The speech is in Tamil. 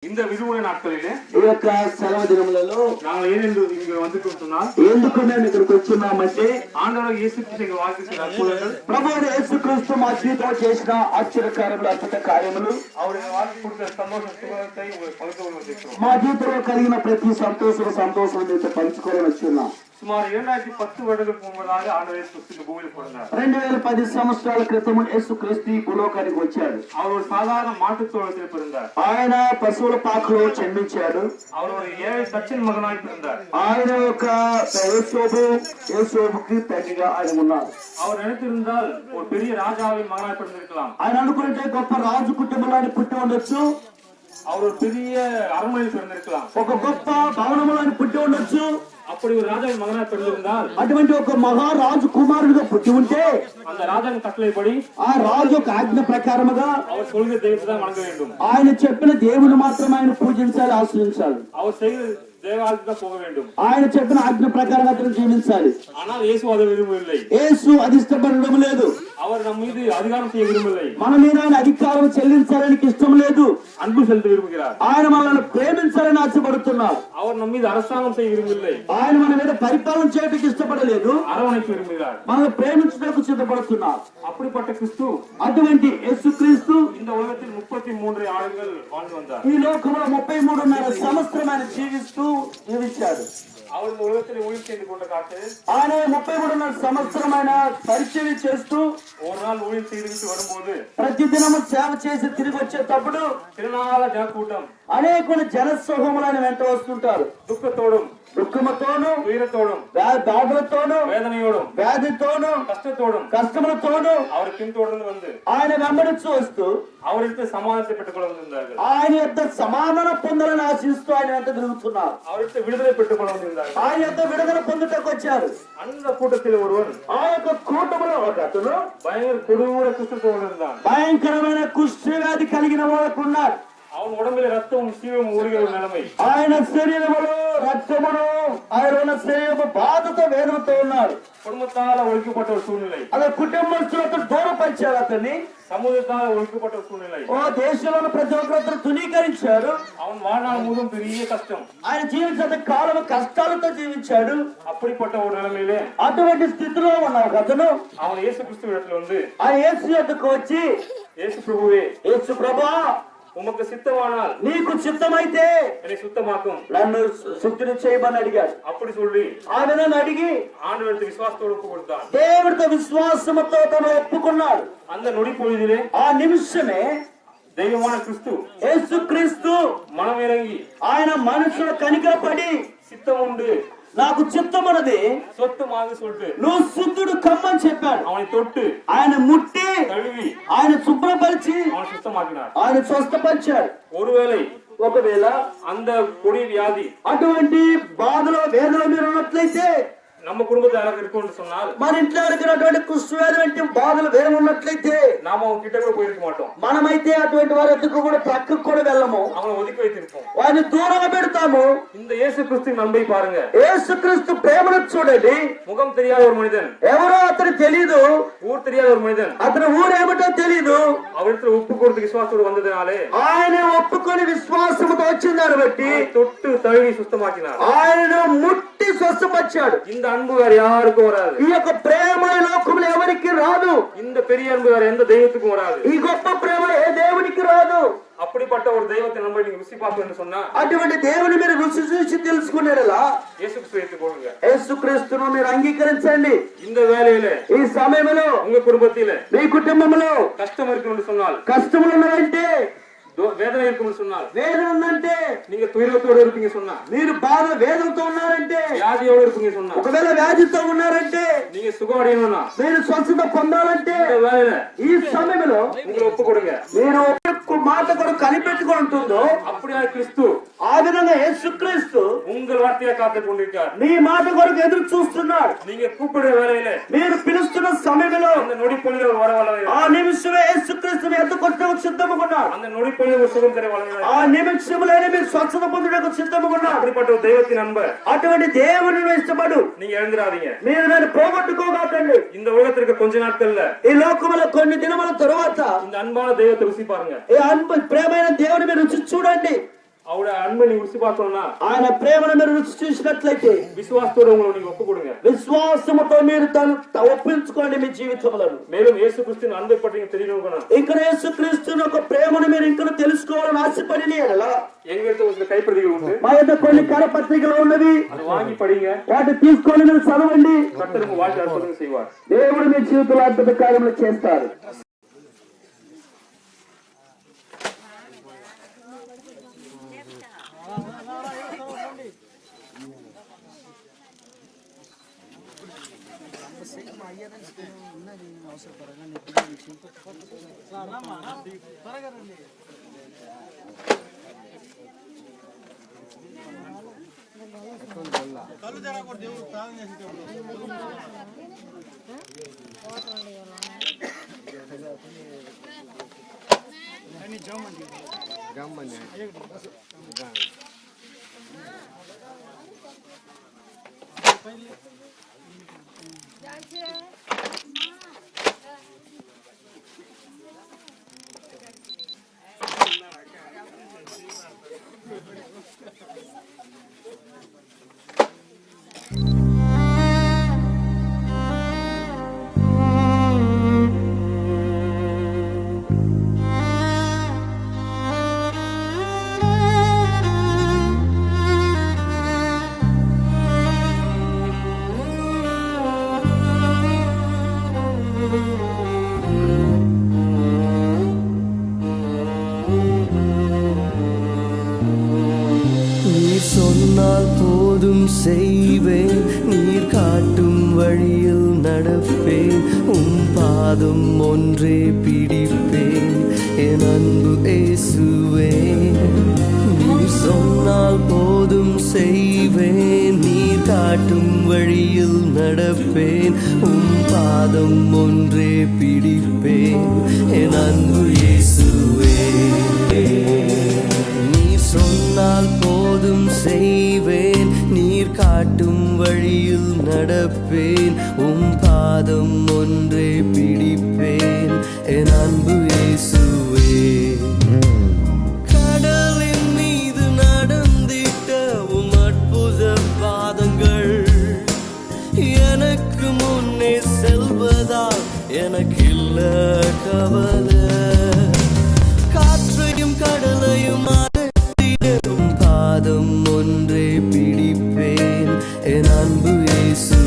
இந்த விடுமுறை நாட்களிலே ఈ యొక్క సెలవు దినములలో நாங்கள் ஏனென்று இங்கு வந்துకుంటున్నాం ఎందుకు మేము ఇక్కడికి వచ్చున్నామంటే ஆண்டவர் இயேசு கிறிஸ்து வாழ்க்கையில் அற்புதங்கள் ప్రభువైన యేసుక్రీస్తు మా జీవితంలో చేసిన ఆశ్చర్యకార్యములు అద్భుత కార్యములు அவருடைய வாழ்க்கை கொடுத்த சந்தோஷ சுகத்தை உங்களுக்கு பகிர்ந்து கொள்வதற்கு మా జీవితంలో కలిగిన ప్రతి సంతోషం మీతో పంచుకోవాలని వచ్చున్నాం. சுமார் 2010 வருடங்களுக்கு முன்பதாக ஆண்டவர் இயேசு கிறிஸ்து பூமியில் பிறந்தார். 2010 సంవత్సరాల క్రితం యేసుక్రీస్తు ఈ భూలోకానికి వచ్చాడు. அவர் ஒரு சாதாரண மாட்டுத் தோட்டத்தில் பிறந்தார். ఆయన పశువుల పాకలో జన్మించాడు. அவர் ஒரு ஏழை தச்சன் மகனாய் பிறந்தார். ఆయన ఒక యేసోబుకి తండ్రిగా ఆయన ఉన్నారు. அவர் நினைத்திருந்தால் ஒரு பெரிய ராஜாவின் மகனாய் பிறந்திருக்கலாம். ఆయన అనుకుంటే గొప్ప రాజు కుటుంబంలో పుట్టి ఉండొచ్చు. அவர் ஒரு பெரிய அரண்மனையில் பிறந்திருக்கலாம். ఒక గొప్ప భవనంలో పుట్టి ఉండొచ్చు. அப்படி ஒரு ராஜாவின் மகனாய் பிறந்திருந்தால் అటువంటి ఒక మహారాజు కుమారుడిగా పుట్టి ఉంటే அந்த ராஜாவின் கட்டளைப்படி ఆ రాజు యొక్క ఆజ్ఞ ప్రకారముగా அவர் சொல்கிற தெய்வத்தை தான் வணங்க வேண்டும். ఆయన చెప్పిన దేవుని మాత్రం ఆయన పూజించాలి, ఆశ్రయించాలి. அவர் செய்கிற தேவாலயத்துக்கு தான் போக வேண்டும். ఆయన చెప్పిన ఆజ్ఞ ప్రకారం అతను జీవించాలి. ஆனால் இயேசு அதை விரும்பவில்லை. యేసు అది ఇష్టపడడం లేదు. அவர் நம் மீது அதிகாரம் செய்ய விரும்பவில்லை. మన మీద ఆయన అధికారం చెల్లించాలని ఇష్టం లేదు. அன்பு செலுத்த விரும்புகிறார். ఆయన మనల్ని ప్రేమించాలని ఆశపడుతున్నారు. அவர் நம் மீது அரசாங்கம் செய்ய விரும்பவில்லை. ఆయన మన మీద పరిపాలన చేయడానికి ఇష్టపడలేదు. அரவணைக்க விரும்புகிறார். మనల్ని ప్రేమించడానికి సిద్ధపడుతున్నారు. அப்படிப்பட்ட கிறிஸ்து అటువంటి యేసుక్రీస్తు இந்த உலகத்தில் 33 ஆண்டுகள் வாழ்ந்து வந்தார். ఈ లోకంలో 33.5 సంవత్సరం ఆయన జీవించాడు. அவர் இந்த உலகத்தில் ஊழியம் செய்து கொண்ட காலத்தில் ఆయన 33.5 సంవత్సరం ఆయన పరిచయం చేస్తూ ஒரு நாள் ஊழியம் செய்துவிட்டு வரும்போது ప్రతిదినము సేవ చేసి తిరిగి వచ్చేటప్పుడు திருநாள ஜனக்கூட்டம் అనేక జన సమూహములు ఆయన వెంట వస్తుంటారు. துக்கத்தோடும் దుఃఖముతోను துயரத்தோடும் బాధలతోను வேதனையோடும் వ్యాధితోను கஷ்டத்தோடும் కష్టములతోను அவர் பின்தொடர்ந்து வந்து ఆయన వెంబడిస్తూ వస్తూ அவரிடத்து சமாதானத்தை பெற்றுக் கொள்ள வந்திருந்தார்கள். ఆయన యొక్క సమాధానం పొందాలని ఆశిస్తూ ఆయన వెంట తిరుగుతున్నారు. அவரிடத்து விடுதலை பெற்றுக் கொள்ள வந்திருந்தார்கள். ఆయన యొక్క విడుదల పొందుటకు వచ్చారు. அந்த கூட்டத்தில் ஒருவன் ఆ యొక్క కూటములో ఒక అతను பயங்கர கொடூர குஷ்டத்தோடு இருந்தான். భయంకరమైన కుష్టి వ్యాధి కలిగిన వాడు ఉన్నాడు. அவன் உடம்பில் ரத்தமும் சீவமும் ஊறுகிற ஒரு நிலைமை. ఆయన శరీరములో రక్తమును ఆయన ఉన్న శరీరము బాధతో వేదనతో ఉన్నాడు. குடும்பத்தால ஒழிக்கப்பட்ட ஒரு சூழ்நிலை. అదే కుటుంబస్తులతో దూరపరిచారు అతన్ని. சமூகத்தால ஒழிக்கப்பட்ட ஒரு சூழ்நிலை. ఓ దేశంలో ప్రతి ఒక్కరు తునీకరించారు. அவன் வாழ்நாள் முழுவதும் பெரிய కష్టం. ఆయన జీవించిన కాలం కష్టాలతో జీవించాడు. அப்படிப்பட்ட ஒரு நிலைமையிலே అటువంటి స్థితిలో ఉన్న ఒక అతను அவன் இயேசு கிறிஸ்து இடத்துல வந்து ఆ యేసు యొద్దకు వచ్చి இயேசு பிரபுவே, యేసు ప్రభువా, உமக்கு சித்தமானால் నీకు చిత్తమైతే என்னை சுத்தமாக்கும், నన్ను శుద్ధిని చేయమని అడిగాడు. அப்படி சொல்லி ఆయన అడిగి ஆண்டவருக்கு விசுவாசத்தோடு ஒப்பு கொடுத்தான். దేవుడితో విశ్వాసముతో తను ఒప్పుకున్నాడు. அந்த நொடி பொழுதிலே ఆ నిమిషమే தெய்வமான கிறிஸ்து యేసుక్రీస్తు மனம் இறங்கி ఆయన మనుషుల కనికరపడి சித்தம் உண்டு, నాకు చిత్తమన్నది சொத்துமாக சொல்லிட்டு నువ్వు శుద్ధుడు కమ్మని చెప్పాడు. அவனை தொட்டு ఆయన ముట్టి தழுவி ఆయన శుభ్రపరిచి அவனை சுத்தமாக்கினார். ఆయన స్వస్థపరిచాడు. ஒருவேளை ఒకవేళ அந்த கொடிய வியாதி అటువంటి బాధలో వేదన మీరు ఉన్నట్లయితే, நம்ம குடும்பத்தில் யாராவது இருக்கும்னு சொன்னால் మన ఇంట్లో అడిగినటువంటి కుష్ఠవ్యాధి వంటి బాధలు వేరే ఉన్నట్లయితే நாம அவங்க கிட்ட கூட போயிருக்க మాటం. మనమైతే అటువంటి వారి ఎదుకు కూడా పక్కకు కూడా వెళ్ళము, அவனை ஒதுக்கி வைத்திருப்போம். వారిని దూరంగా పెడతాము. இந்த இயேசு கிறிஸ்துவின் அன்பை பாருங்க. యేసుక్రీస్తు ప్రేమను చూడండి. முகம் தெரியாத ஒரு மனிதன், ఎవరో అతను తెలీదు, ஊர் தெரியாத ஒரு மனிதன் అతని ఊరేమిటో తెలీదు. அவரிடத்துல உப்பு கொடுத்து விசுவாசத்தோடு வந்ததுனாலே ఆయన ఒప్పుకొని విశ్వాసముతో వచ్చిన దాన్ని బట్టి தொட்டு தழுவி சுத்தமாக்கினார். ఆయన ముట్టి స్వస్థపరిచాడు. இந்த அன்பு வேற யாருக்கும் வராது. ఈ యొక్క ప్రేమ ఈ లోకంలో ఎవరికి రాదు. இந்த பெரிய அன்பு வேற எந்த தெய்வத்துக்கும் வராது. ఈ గొప్ప ప్రేమ ఏ దేవునికి రాదు. அப்படிப்பட்ட ஒரு தெய்வத்தை நம்ம நீங்க ருசி பார்க்கணும்னு சொன்னா అటువంటి దేవుని మీరు రుచి చూసి తెలుసుకునేలా இயேசு கிறிஸ்துவை ஏற்றுக்கொள்ளுங்க. యేసుక్రీస్తును మీరు అంగీకరించండి. இந்த வேலையில ఈ సమయంలో உங்க குடும்பத்தில మీ కుటుంబంలో கஷ்டம் இருக்குன்னு சொன்னால், కష్టములు ఉన్నాయంటే, வேதனை இருக்குன்னு சொன்னால், వేదన ఉందంటే, நீங்க துயரத்தோடு இருப்பீங்க சொன்னா, మీరు బాధ వేదనతో ఉన్నారంటే, வியாதியோடு இருப்பீங்க சொன்னா, ఒకవేళ వ్యాధితో ఉన్నారంటే, நீங்க சுகம் அடையணும்னா మీరు స్వస్థత పొందాలంటే இந்த வேலையில ఈ సమయంలో உங்களை ఒప్పు கொடுங்க. మీరు ఒక్క మాట కూడా కనిపెట్టుకుని ఉంటుందో அப்படியா கிறிஸ்து ఆ విధంగా యేసుక్రీస్తు உங்கள் வார்த்தையை காத்துக் கொண்டிருக்கார். మీ మాట కొరకు ఎదురు చూస్తున్నాడు. நீங்க கூப்பிடுற வேலையில మీరు పిలుస్తున్న సమయంలో அந்த நொடி பொழுது வர வளர, ఆ నిమిషమే యేసుక్రీస్తు ఎందుకు సిద్ధముగా ఉన్నాడు. அந்த நொடி பொழுது ஒரு சுகம் தர வளர, ఆ నిమిషంలోనే మీరు స్వచ్ఛత పొందడానికి సిద్ధముగా ఉన్నారు. அப்படிப்பட்ட ஒரு தெய்வத்தின் அன்பை అటువంటి దేవుని ఇష్టపడు நீங்க எழுந்துடாதீங்க. మీరు దాన్ని పోగొట్టుకోకండి. இந்த உலகத்திற்கு கொஞ்ச நாட்கள்ல ఈ లోకములో కొన్ని దినముల తరువాత இந்த அன்பான தெய்வத்தை ருசி பாருங்க. ఈ అన్బ ప్రేమైన దేవుని మీరు రుచి చూడండి. அவட அன்பை நீ ருசி பார்த்தோம்னா, ఆయన ప్రేమను మీరు రుచి చూసినట్లయితే விசுவாசத்தோட உங்களை நீங்க ஒப்பு கொடுங்க. విశ్వాసముతో మీరు తను ఒప్పించుకోండి మీ జీవితములను. மேலும் இயேசு கிறிஸ்துவின் அன்பை பற்றி நீங்க தெரியணும்னா, ఇంకా యేసుక్రీస్తుని యొక్క ప్రేమను మీరు ఇంకా తెలుసుకోవాలని ఆశపడిన ఎడలా எங்கிட்ட ஒரு கைப்பிரதிகள் உண்டு, మా యొక్క కొన్ని కరపత్రికలు ఉన్నవి, அதை வாங்கி படிங்க. వాటిని తీసుకొని మీరు చదవండి. கர்த்தர் உங்க வாழ்க்கை அற்புதம் செய்வார். దేవుడు మీ జీవితంలో అద్భుత కార్యములు చేస్తారు. சொன்னால் போதும் செய்வேன், நீர் காட்டும் வழியில் நடப்பேன், பாதம் ஒன்றே பிடிப்பேன், என் அன்பு இயேசுவே. நீர் சொன்னால் போதும் செய்வேன், நீர் காட்டும் வழியில் நடப்பேன், பாதம் ஒன்றே பிடிப்பேன், என் அன்பு இயேசுவே. சொன்னால் போதும் செய்வேன், நீர் காட்டும் வழியில் நடப்பேன், பாதம் ஒன்றே பிடிப்பேன், என் அன்பு இயேசுவே. கடலின் மீது நடந்திட்ட அற்புத பாதங்கள் எனக்கு முன்னே செல்வதால் எனக்கில்ல கவலை.